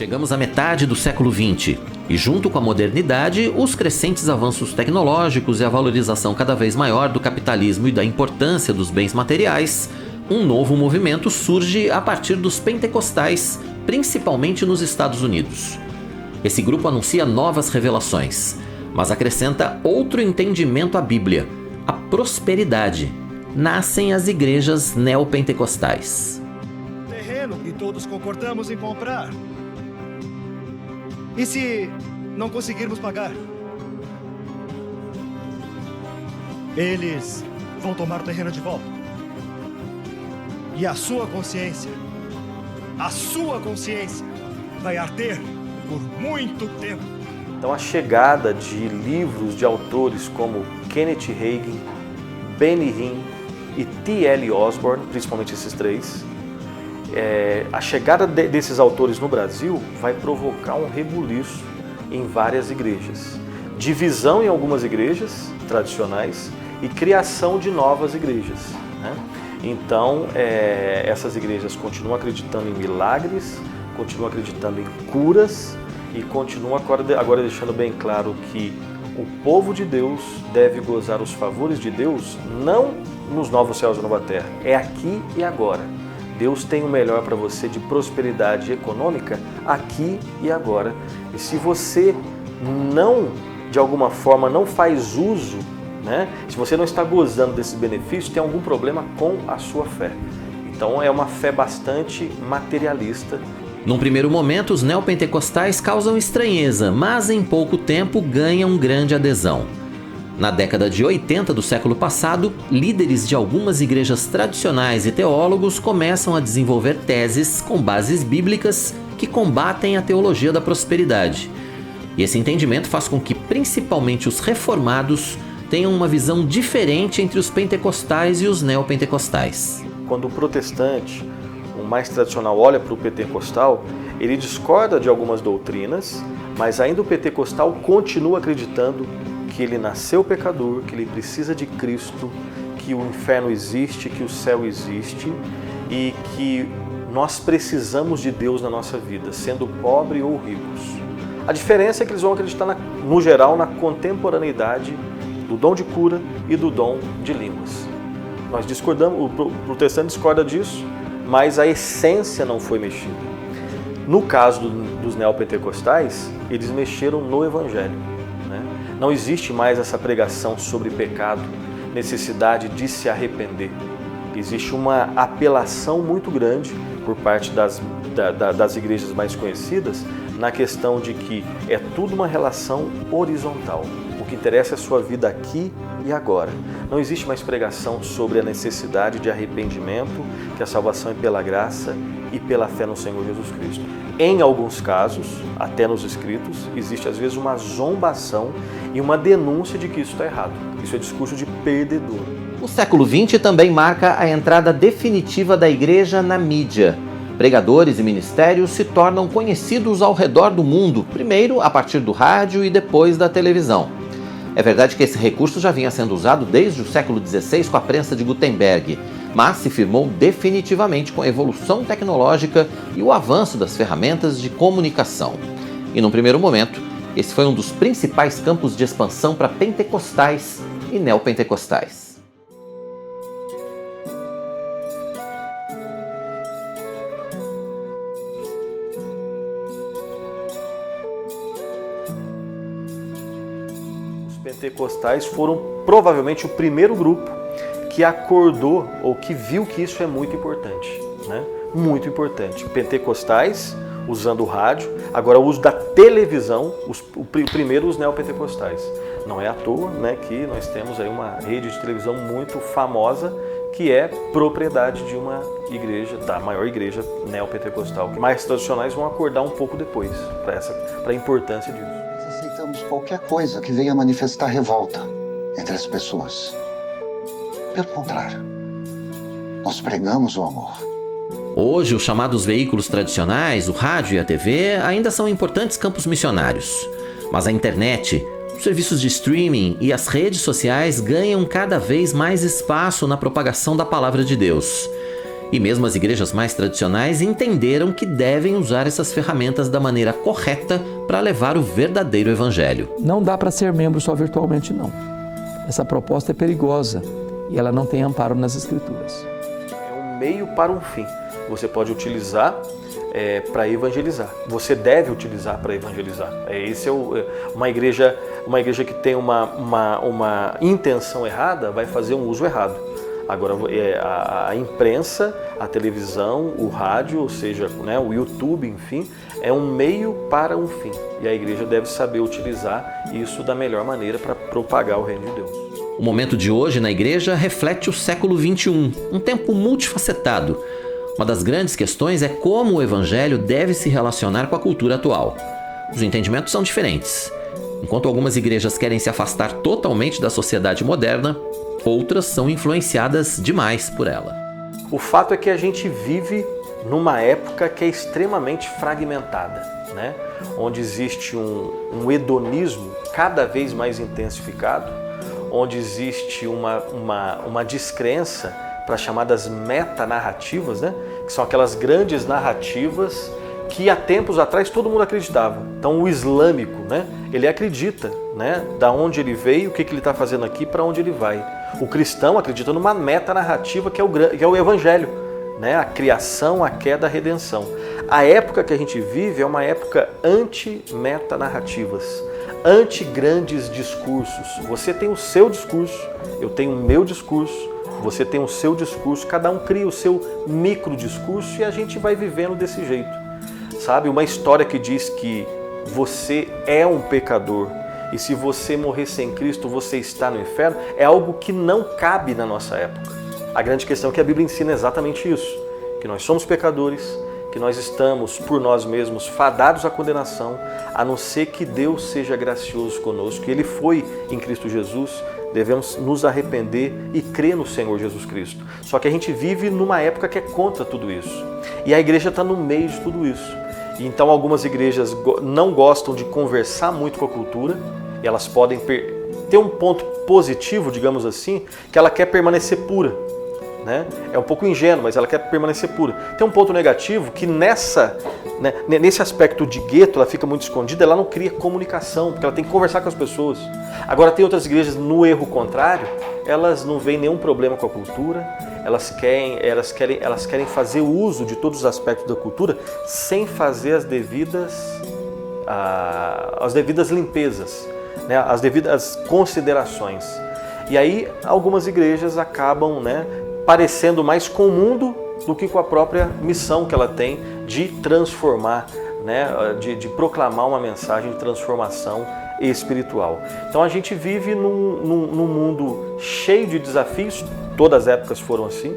Chegamos à metade do século XX e, junto com a modernidade, os crescentes avanços tecnológicos e a valorização cada vez maior do capitalismo e da importância dos bens materiais, um novo movimento surge a partir dos pentecostais, principalmente nos Estados Unidos. Esse grupo anuncia novas revelações, mas acrescenta outro entendimento à Bíblia: a prosperidade. Nascem as igrejas neopentecostais. Terreno e todos concordamos em comprar. E se não conseguirmos pagar? Eles vão tomar o terreno de volta. E a sua consciência vai arder por muito tempo. Então a chegada de livros de autores como Kenneth Hagin, Benny Hinn e T.L. Osborne, principalmente esses três, a chegada desses autores no Brasil vai provocar um rebuliço em várias igrejas. Divisão em algumas igrejas tradicionais e criação de novas igrejas, né? Então, essas igrejas continuam acreditando em milagres, continuam acreditando em curas e continuam agora deixando bem claro que o povo de Deus deve gozar os favores de Deus não nos novos céus e nova terra, é aqui e agora. Deus tem o melhor para você de prosperidade econômica aqui e agora. E se você não, de alguma forma, não faz uso, né? Se você não está gozando desses benefícios, tem algum problema com a sua fé. Então é uma fé bastante materialista. Num primeiro momento, os neopentecostais causam estranheza, mas em pouco tempo ganham grande adesão. Na década de 80 do século passado, líderes de algumas igrejas tradicionais e teólogos começam a desenvolver teses com bases bíblicas que combatem a teologia da prosperidade. E esse entendimento faz com que, principalmente os reformados, tenham uma visão diferente entre os pentecostais e os neopentecostais. Quando o protestante, o mais tradicional, olha para o pentecostal, ele discorda de algumas doutrinas, mas ainda o pentecostal continua acreditando que ele nasceu pecador, que ele precisa de Cristo, que o inferno existe, que o céu existe e que nós precisamos de Deus na nossa vida, sendo pobre ou ricos. A diferença é que eles vão acreditar, no geral, na contemporaneidade do dom de cura e do dom de línguas. Nós discordamos, o protestante discorda disso, mas a essência não foi mexida. No caso dos neopentecostais, eles mexeram no Evangelho. Não existe mais essa pregação sobre pecado, necessidade de se arrepender. Existe uma apelação muito grande por parte das igrejas mais conhecidas na questão de que é tudo uma relação horizontal. O que interessa é a sua vida aqui e agora. Não existe mais pregação sobre a necessidade de arrependimento, que a salvação é pela graça e pela fé no Senhor Jesus Cristo. Em alguns casos, até nos escritos, existe às vezes uma zombação e uma denúncia de que isso está errado. Isso é discurso de perdedor. O século XX também marca a entrada definitiva da igreja na mídia. Pregadores e ministérios se tornam conhecidos ao redor do mundo, primeiro a partir do rádio e depois da televisão. É verdade que esse recurso já vinha sendo usado desde o século XVI com a prensa de Gutenberg, mas se firmou definitivamente com a evolução tecnológica e o avanço das ferramentas de comunicação. E num primeiro momento, esse foi um dos principais campos de expansão para pentecostais e neopentecostais. Os pentecostais foram provavelmente o primeiro grupo que acordou ou que viu que isso é muito importante, né? Muito importante. Pentecostais usando o rádio, agora o uso da televisão, primeiro os neopentecostais. Não é à toa, né, que nós temos aí uma rede de televisão muito famosa que é propriedade de uma igreja, da maior igreja neopentecostal. Que mais tradicionais vão acordar um pouco depois para a importância disso. Nós aceitamos qualquer coisa que venha manifestar revolta entre as pessoas. Pelo contrário, nós pregamos o amor. Hoje, os chamados veículos tradicionais, o rádio e a TV, ainda são importantes campos missionários. Mas a internet, os serviços de streaming e as redes sociais ganham cada vez mais espaço na propagação da palavra de Deus. E mesmo as igrejas mais tradicionais entenderam que devem usar essas ferramentas da maneira correta para levar o verdadeiro evangelho. Não dá para ser membro só virtualmente, não. Essa proposta é perigosa e ela não tem amparo nas Escrituras. É um meio para um fim. Você pode utilizar para evangelizar. Você deve utilizar para evangelizar. Uma igreja que tem uma intenção errada vai fazer um uso errado. Agora, a imprensa, a televisão, o rádio, ou seja, né, o YouTube, enfim, é um meio para um fim. E a igreja deve saber utilizar isso da melhor maneira para propagar o reino de Deus. O momento de hoje na igreja reflete o século XXI, um tempo multifacetado. Uma das grandes questões é como o evangelho deve se relacionar com a cultura atual. Os entendimentos são diferentes. Enquanto algumas igrejas querem se afastar totalmente da sociedade moderna, outras são influenciadas demais por ela. O fato é que a gente vive numa época que é extremamente fragmentada, né? Onde existe um hedonismo cada vez mais intensificado, onde existe uma descrença para chamadas metanarrativas, né? Que são aquelas grandes narrativas que há tempos atrás todo mundo acreditava. Então o islâmico, né? Ele acredita, né? Da onde ele veio, o que ele está fazendo aqui, para onde ele vai. O cristão acredita numa metanarrativa que é o evangelho, né? A criação, a queda, a redenção. A época que a gente vive é uma época anti-metanarrativas, anti-grandes discursos. Você tem o seu discurso, eu tenho o meu discurso, você tem o seu discurso, cada um cria o seu microdiscurso e a gente vai vivendo desse jeito. Sabe, uma história que diz que você é um pecador e se você morrer sem Cristo, você está no inferno, é algo que não cabe na nossa época. A grande questão é que a Bíblia ensina exatamente isso, que nós somos pecadores, que nós estamos por nós mesmos fadados à condenação, a não ser que Deus seja gracioso conosco, que Ele foi em Cristo Jesus, devemos nos arrepender e crer no Senhor Jesus Cristo. Só que a gente vive numa época que é contra tudo isso. E a igreja está no meio de tudo isso. E então algumas igrejas não gostam de conversar muito com a cultura, e elas podem ter um ponto positivo, digamos assim, que ela quer permanecer pura. Né? É um pouco ingênuo, mas ela quer permanecer pura. Tem um ponto negativo que nesse aspecto de gueto, ela fica muito escondida, ela não cria comunicação, porque ela tem que conversar com as pessoas. Agora tem outras igrejas no erro contrário, elas não veem nenhum problema com a cultura, elas querem fazer uso de todos os aspectos da cultura sem fazer as devidas limpezas, né? As devidas considerações. E aí algumas igrejas acabam, né, parecendo mais com o mundo do que com a própria missão que ela tem de transformar, né, de proclamar uma mensagem de transformação espiritual. Então a gente vive num mundo cheio de desafios, todas as épocas foram assim,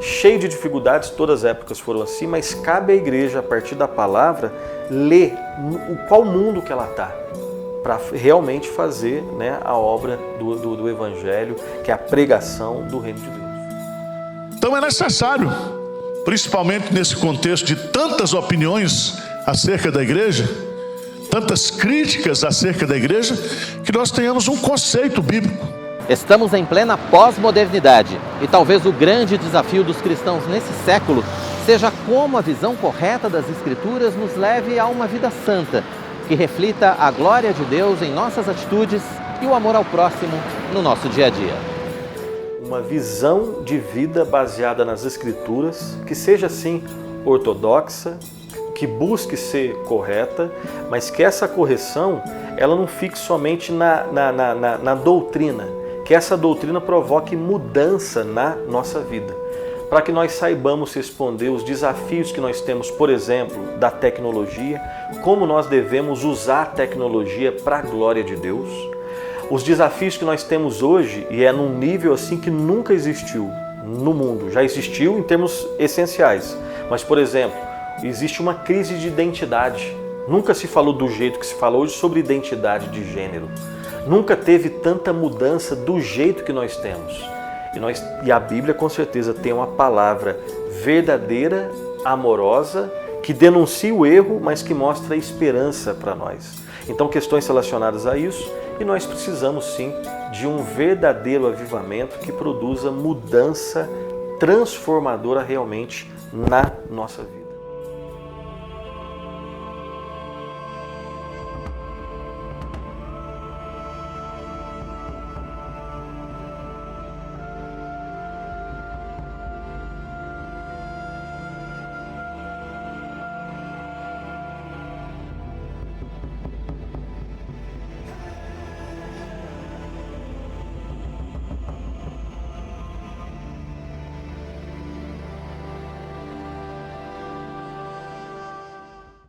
cheio de dificuldades, todas as épocas foram assim, mas cabe à igreja, a partir da palavra, ler qual mundo que ela está, para realmente fazer, né, a obra do Evangelho, que é a pregação do Reino de Deus. Então é necessário, principalmente nesse contexto de tantas opiniões acerca da igreja, tantas críticas acerca da igreja, que nós tenhamos um conceito bíblico. Estamos em plena pós-modernidade e talvez o grande desafio dos cristãos nesse século seja como a visão correta das Escrituras nos leve a uma vida santa, que reflita a glória de Deus em nossas atitudes e o amor ao próximo no nosso dia a dia. Uma visão de vida baseada nas Escrituras, que seja assim ortodoxa, que busque ser correta, mas que essa correção ela não fique somente na doutrina, que essa doutrina provoque mudança na nossa vida, para que nós saibamos responder os desafios que nós temos, por exemplo, da tecnologia, como nós devemos usar a tecnologia para a glória de Deus. Os desafios que nós temos hoje, e é num nível assim que nunca existiu no mundo, já existiu em termos essenciais, mas, por exemplo, existe uma crise de identidade. Nunca se falou do jeito que se fala hoje sobre identidade de gênero. Nunca teve tanta mudança do jeito que nós temos. E a Bíblia, com certeza, tem uma palavra verdadeira, amorosa, que denuncia o erro, mas que mostra a esperança para nós. Então, questões relacionadas a isso, e nós precisamos sim de um verdadeiro avivamento que produza mudança transformadora realmente na nossa vida.